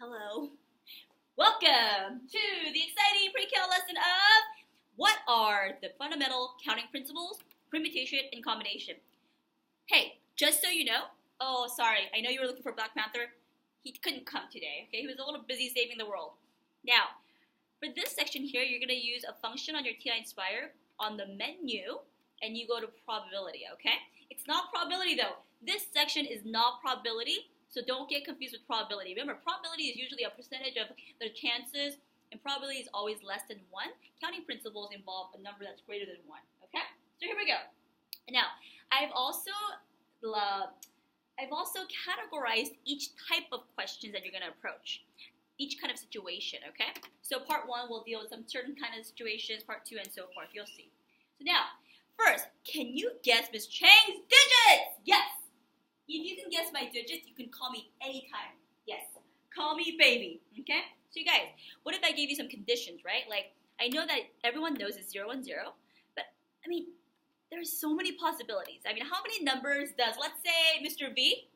Hello. Welcome to the exciting pre-cal lesson of what are the fundamental counting principles, permutation, and combination. Hey, just so you know, oh, sorry, I know you were looking for Black Panther. He couldn't come today, okay? He was a little busy saving the world. Now, for this section here, you're going to use a function on your TI Inspire on the menu, and you go to probability, okay? It's not probability, though. This section is not probability, so don't get confused with probability. Remember, probability is usually a percentage of the chances, and probability is always less than 1. Counting principles involve a number that's greater than 1, okay? So here we go. Now, I've also categorized each type of questions that you're going to approach, each kind of situation, okay? So part 1 will deal with some certain kind of situations, part 2 and so forth. You'll see. So now, first, can you guess Miss Chang's digits? Yes. If you can guess my digits, you can call me anytime. Yes. Call me baby, okay? So you guys, what if I gave you some conditions, right? Like, I know that everyone knows it's 0 and 0, but, I mean, there's so many possibilities. I mean, how many numbers does, let's say, Mr. V,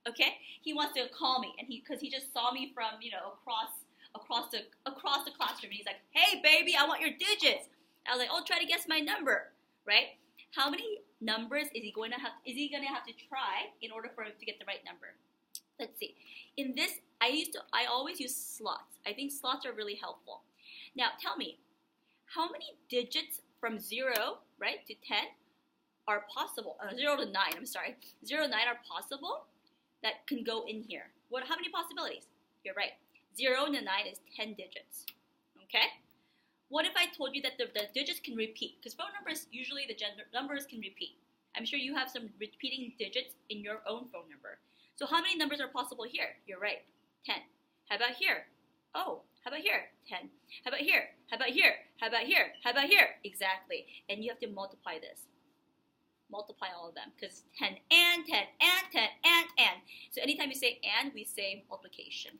okay? He wants to call me, and because he just saw me from, you know, across the classroom, and he's like, hey, baby, I want your digits. I was like, oh, try to guess my number, right? How many numbers is he going to have to try in order for him to get the right number? Let's see. In this, I always use slots. I think slots are really helpful. Now, tell me, how many digits from 0, right, to 10 are possible? 0 to 9, I'm sorry. 0 to 9 are possible that can go in here. How many possibilities? You're right. 0 to 9 is 10 digits, okay? What if I told you that the digits can repeat? Because phone numbers, usually the numbers can repeat. I'm sure you have some repeating digits in your own phone number. So how many numbers are possible here? You're right, 10. How about here? Oh, how about here? 10. How about here? How about here? How about here? How about here? Exactly. And you have to multiply this. Multiply all of them, because 10 and 10 and 10 and. So anytime you say and, we say multiplication.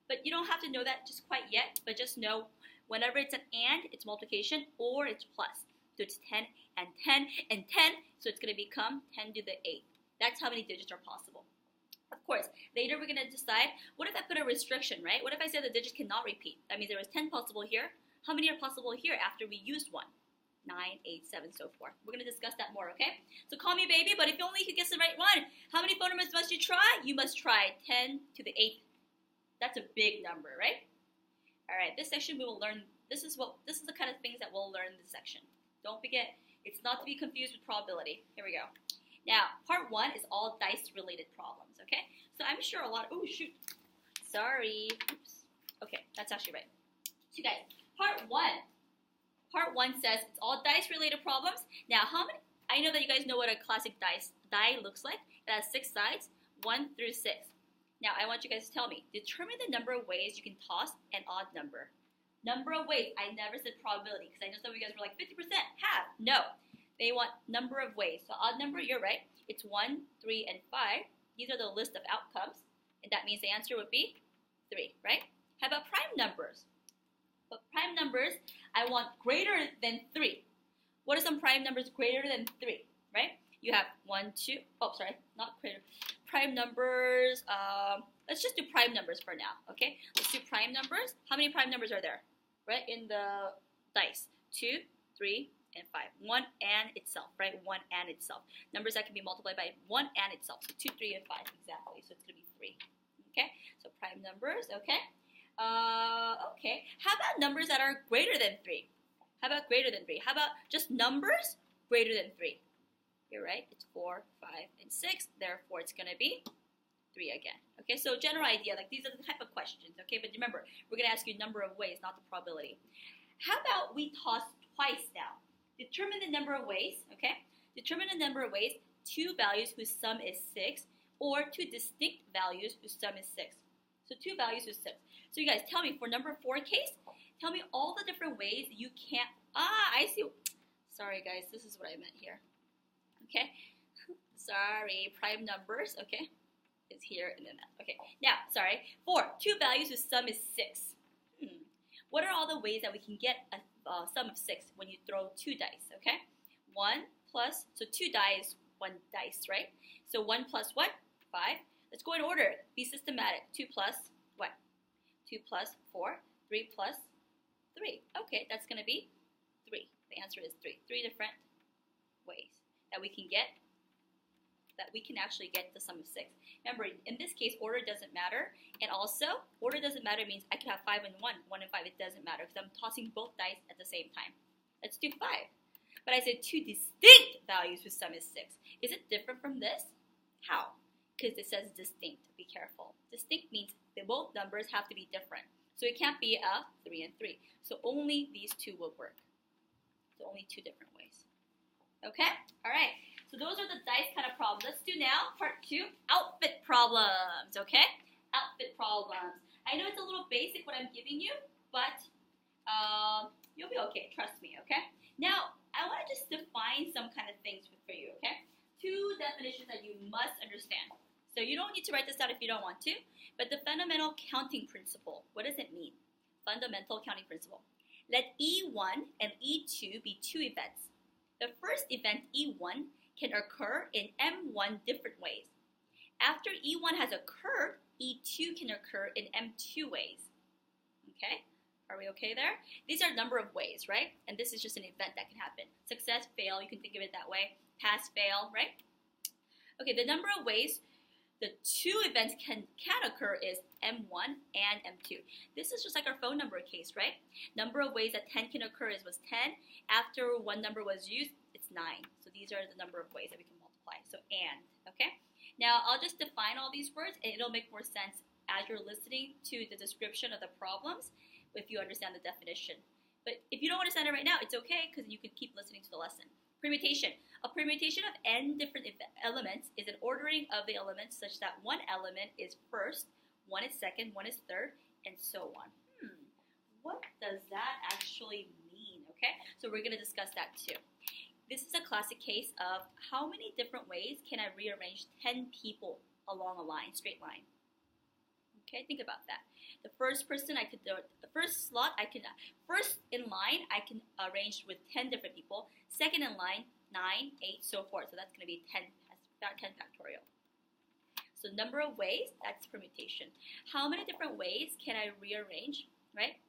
But you don't have to know that just quite yet, but just know whenever it's an and, it's multiplication, or it's plus. So it's 10 and 10 and 10, so it's going to become 10 to the 8th. That's how many digits are possible. Of course, later we're going to decide, what if I put a restriction, right? What if I say the digits cannot repeat? That means there was 10 possible here. How many are possible here after we used 1? 9, 8, 7, so forth. We're going to discuss that more, okay? So call me baby, but if you only could guess the right one, how many phone numbers must you try? You must try 10 to the 8th. That's a big number, right? All right, this section we will learn, this is the kind of things that we'll learn in this section. Don't forget, it's not to be confused with probability. Here we go. Now, part 1 is all dice-related problems, okay? So I'm sure oh, shoot. Sorry. Oops. Okay, that's actually right. So you guys, part 1 says it's all dice-related problems. Now, I know that you guys know what a classic die looks like. It has 6 sides, 1 through 6. Now, I want you guys to tell me, determine the number of ways you can toss an odd number. Number of ways. I never said probability, because I know some of you guys were like, 50%, half. No. They want number of ways. So odd number, you're right. It's 1, 3, and 5. These are the list of outcomes. And that means the answer would be 3, right? How about prime numbers? But prime numbers, I want greater than 3. What are some prime numbers greater than 3, right? You have 1, 2, oh, sorry, not greater. Prime numbers, let's just do prime numbers for now, okay? Let's do prime numbers. How many prime numbers are there, right, in the dice? 2, 3, and 5. 1 and itself, right? 1 and itself. Numbers that can be multiplied by 1 and itself. So 2, 3, and 5, exactly. So it's going to be 3, okay? So prime numbers, okay? Okay. How about numbers that are greater than 3? How about greater than 3? How about just numbers greater than 3? You're right, it's 4, 5, and 6, therefore it's going to be 3 again. Okay, so general idea, like these are the type of questions, okay? But remember, we're going to ask you a number of ways, not the probability. How about we toss twice now? Determine the number of ways, okay? Determine the number of ways, 2 values whose sum is 6, or 2 distinct values whose sum is 6. So 2 values whose 6. So you guys, tell me, for number 4 case, tell me all the different ways you can't, I see. Sorry guys, this is what I meant here. Okay, sorry, prime numbers, okay, is here and then that. Okay, now, sorry, 4, 2 values whose sum is 6. What are all the ways that we can get a sum of 6 when you throw 2 dice, okay? 1 plus, so 2 dice, 1 dice, right? So 1 plus what? 5. Let's go in order. Be systematic. 2 plus what? 2 plus 4, 3 plus 3. Okay, that's going to be 3. The answer is 3. 3 different ways that we can actually get the sum of 6. Remember, in this case, order doesn't matter, and also, order doesn't matter means I could have 5 and 1, 1 and 5, it doesn't matter, because I'm tossing both dice at the same time. Let's do 5. But I said 2 distinct values whose sum is 6. Is it different from this? How? Because it says distinct. Be careful. Distinct means that both numbers have to be different. So it can't be a 3 and 3. So only these two will work. So only 2 different ways. Okay? All right. So those are the dice kind of problems. Let's do now part 2, outfit problems. Okay? Outfit problems. I know it's a little basic what I'm giving you, but you'll be okay. Trust me. Okay? Now, I want to just define some kind of things for you. Okay? 2 definitions that you must understand. So you don't need to write this down if you don't want to, but the fundamental counting principle, what does it mean? Fundamental counting principle. Let E1 and E2 be 2 events. The first event, E1, can occur in M1 different ways. After E1 has occurred, E2 can occur in M2 ways. Okay? Are we okay there? These are a number of ways, right? And this is just an event that can happen. Success, fail, you can think of it that way. Pass, fail, right? Okay, the number of ways the 2 events can occur is M1 and M2. This is just like our phone number case, right? Number of ways that 10 can occur was 10. After one number was used, it's 9. So these are the number of ways that we can multiply. So and, okay? Now, I'll just define all these words, and it'll make more sense as you're listening to the description of the problems if you understand the definition. But if you don't understand it right now, it's okay, because you can keep listening to the lesson. Permutation. A permutation of n different elements is an ordering of the elements such that one element is first, one is second, one is third, and so on. What does that actually mean? Okay, so we're going to discuss that too. This is a classic case of how many different ways can I rearrange 10 people along a line, straight line. Okay, think about that. The first person I could do it. The first slot first in line I can arrange with 10 different people. Second in line, 9, 8, so forth. So that's going to be 10 factorial. So number of ways, that's permutation. How many different ways can I rearrange, right?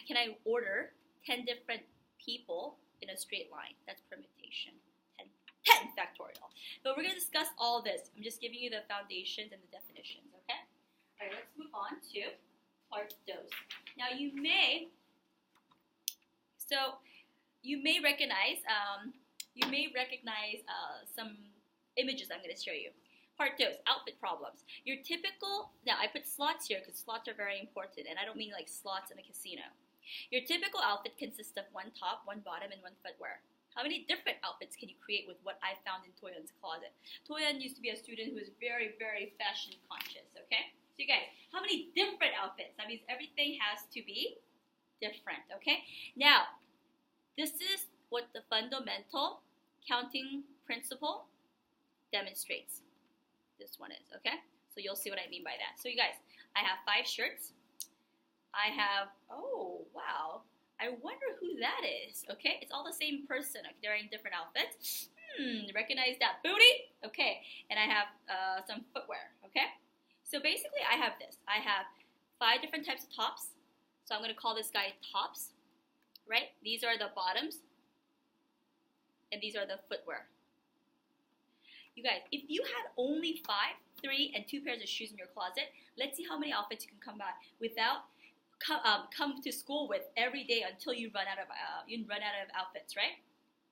Can I order 10 different people in a straight line? That's permutation. 10 factorial. But we're going to discuss all this. I'm just giving you the foundations and the definitions, okay? All right, let's move on to part 2. Now you may recognize some images I'm going to show you. Part 2, outfit problems. Your typical, now I put slots here because slots are very important, and I don't mean like slots in a casino. Your typical outfit consists of 1 top, 1 bottom, and 1 footwear. How many different outfits can you create with what I found in Toyeon's closet? Toyeon used to be a student who was very, very fashion conscious, okay? So you guys, how many different outfits? That means everything has to be different, okay? Now, this is what the fundamental counting principle demonstrates. This one is, okay? So you'll see what I mean by that. So you guys, I have 5 shirts. I have, oh, wow. I wonder who that is, okay? It's all the same person. Okay? They're in different outfits. Recognize that booty? Okay, and I have some footwear, okay? So basically, I have this. I have 5 different types of tops. So I'm going to call this guy tops, right? These are the bottoms, and these are the footwear. You guys, if you had only 5, 3, and 2 pairs of shoes in your closet, let's see how many outfits you can come to school with every day until you run out of outfits, right?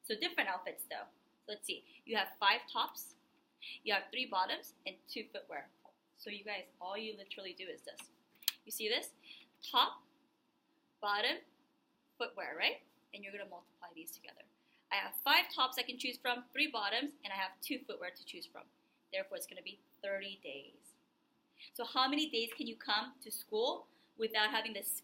So different outfits though. So let's see. You have 5 tops, you have 3 bottoms, and 2 footwear. So you guys, all you literally do is this. You see this? Top, bottom, footwear, right? And you're going to multiply these together. I have 5 tops I can choose from, 3 bottoms, and I have 2 footwear to choose from. Therefore, it's going to be 30 days. So how many days can you come to school without having this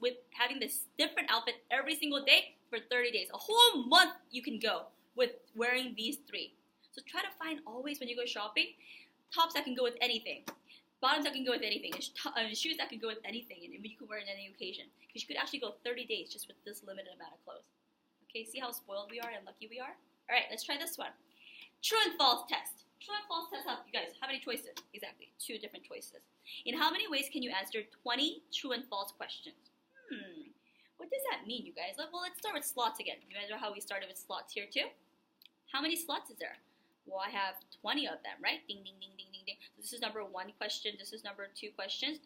different outfit every single day for 30 days? A whole month you can go with wearing these 3. So try to find always when you go shopping, tops that can go with anything. Bottoms that can go with anything, and shoes that can go with anything, and you can wear it on any occasion. Because you could actually go 30 days just with this limited amount of clothes. Okay, see how spoiled we are and lucky we are? All right, let's try this one. True and false test. True and false test have, you guys, how many choices? Exactly, 2 different choices. In how many ways can you answer 20 true and false questions? What does that mean, you guys? Well, let's start with slots again. You remember how we started with slots here too? How many slots is there? Well, I have 20 of them, right? Ding, ding, ding, ding, ding, ding. So this is number 1 question. This is number 2 questions,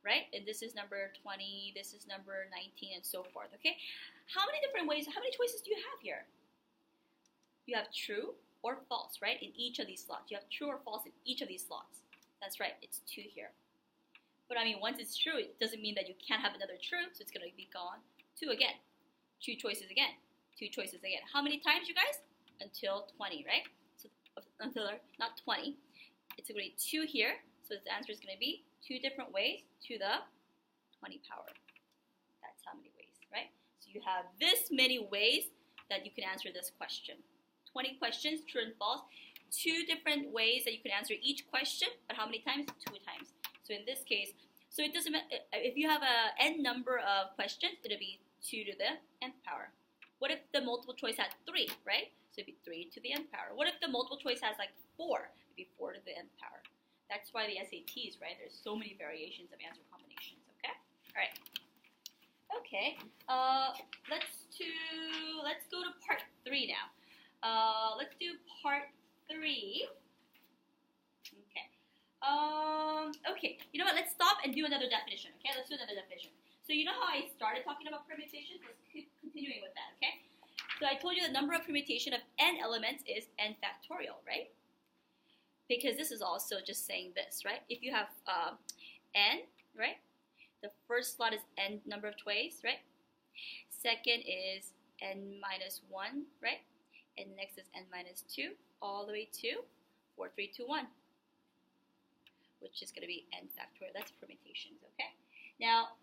right? And this is number 20. This is number 19, and so forth, okay? How many different ways, how many choices do you have here? You have true or false, right? In each of these slots. You have true or false in each of these slots. That's right. It's 2 here. But I mean, once it's true, it doesn't mean that you can't have another true, so it's going to be gone. 2 again. 2 choices again. 2 choices again. How many times, you guys? Until 20, right? So until, not 20. It's going to be 2 here. So the answer is going to be 2 different ways to the 20 power. That's how many ways, right? So you have this many ways that you can answer this question. 20 questions, true and false. 2 different ways that you can answer each question, but how many times? 2 times. So in this case, so it doesn't matter, if you have a n number of questions, it'll be 2 to the nth power. What if the multiple choice had 3, right? So it'd be 3 to the nth power. What if the multiple choice has like 4? It'd be 4 to the nth power. That's why the SATs, right? There's so many variations of answer combinations, okay? All right. Okay, let's go to part 3 now. Let's do part 3. Okay, you know what, let's stop and do another definition, okay? Let's do another definition. So you know how I started talking about permutations? Let's keep continuing with that, okay? So I told you the number of permutation of n elements is n factorial, right? Because this is also just saying this, right? If you have n, right? The first slot is n number of ways, right? Second is n minus 1, right? And next is n minus 2, all the way to 4, 3, 2, 1. Which is going to be n factorial. That's permutations, okay? Now,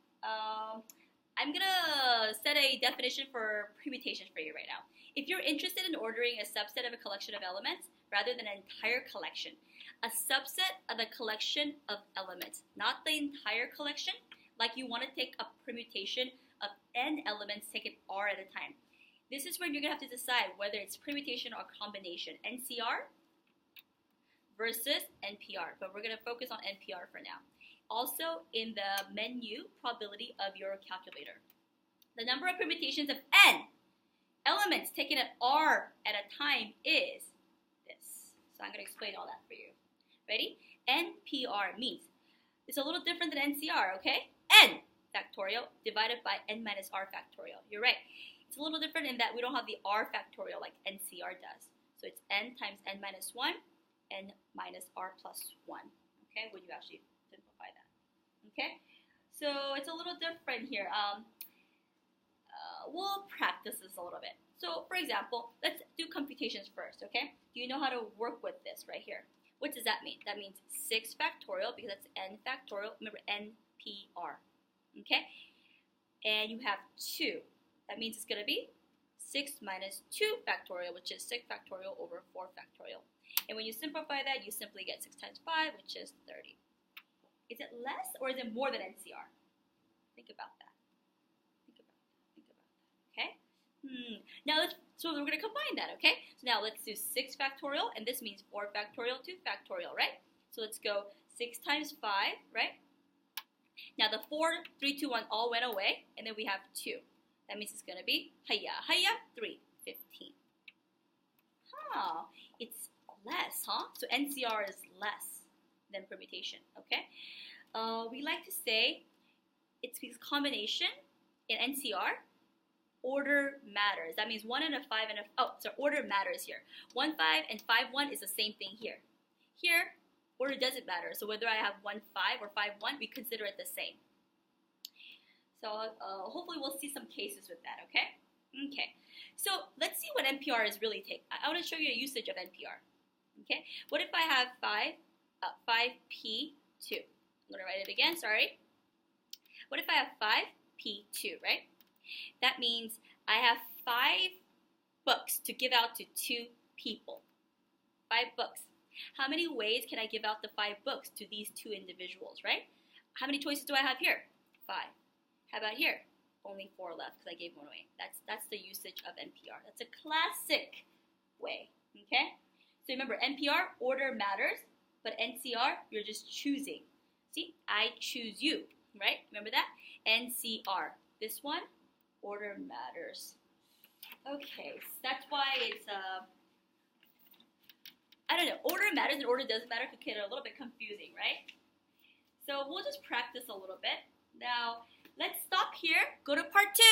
I'm going to set a definition for permutations for you right now. If you're interested in ordering a subset of a collection of elements rather than an entire collection, a subset of a collection of elements, not the entire collection, like you want to take a permutation of n elements taken r at a time. This is when you're going to have to decide whether it's permutation or combination, NCR versus NPR, but we're going to focus on NPR for now. Also, in the menu probability of your calculator, the number of permutations of n elements taken at r at a time is this. So I'm going to explain all that for you. Ready? NPR means it's a little different than NCR, okay? N factorial divided by n minus r factorial. You're right. It's a little different in that we don't have the r factorial like NCR does. So it's n times n minus 1, n minus r plus 1, okay, when you actually simplify that, okay? So it's a little different here. We'll practice this a little bit. So, for example, let's do computations first, okay? Do you know how to work with this right here? What does that mean? That means 6 factorial, because that's n factorial, remember, NPR, okay? And you have 2. That means it's going to be 6 minus 2 factorial, which is 6 factorial over 4 factorial. And when you simplify that, you simply get 6 times 5, which is 30. Is it less or is it more than NCR? Think about that. Think about that. Think about that. Okay? Now, so we're going to combine that, okay? So now let's do 6 factorial, and this means 4 factorial, 2 factorial, right? So let's go 6 times 5, right? Now the 4, 3, 2, 1 all went away, and then we have 2. That means it's going to be 3, 15. It's less, So NCR is less than permutation, okay? We like to say it's because combination in NCR, order matters. That means 1 and a 5 and order matters here. 1, 5 and 5, 1 is the same thing here. Here, order doesn't matter. So whether I have 1, 5 or 5, 1, we consider it the same. So hopefully we'll see some cases with that, okay? Okay, so let's see what NPR is really take. I want to show you a usage of NPR, okay? What if I have 5P2? I'm going to write it again, sorry. What if I have 5P2, right? That means I have 5 books to give out to 2 people. 5 books. How many ways can I give out the 5 books to these 2 individuals, right? How many choices do I have here? 5. How about here? Only 4 left because I gave 1 away. That's the usage of NPR. That's a classic way, okay? So remember, NPR, order matters, but NCR, you're just choosing. See, I choose you, right? Remember that? NCR. This one, order matters. Okay, so that's why it's, I don't know, order matters and order doesn't matter could get a little bit confusing, right? So we'll just practice a little bit. Now, let's stop here, go to part 2.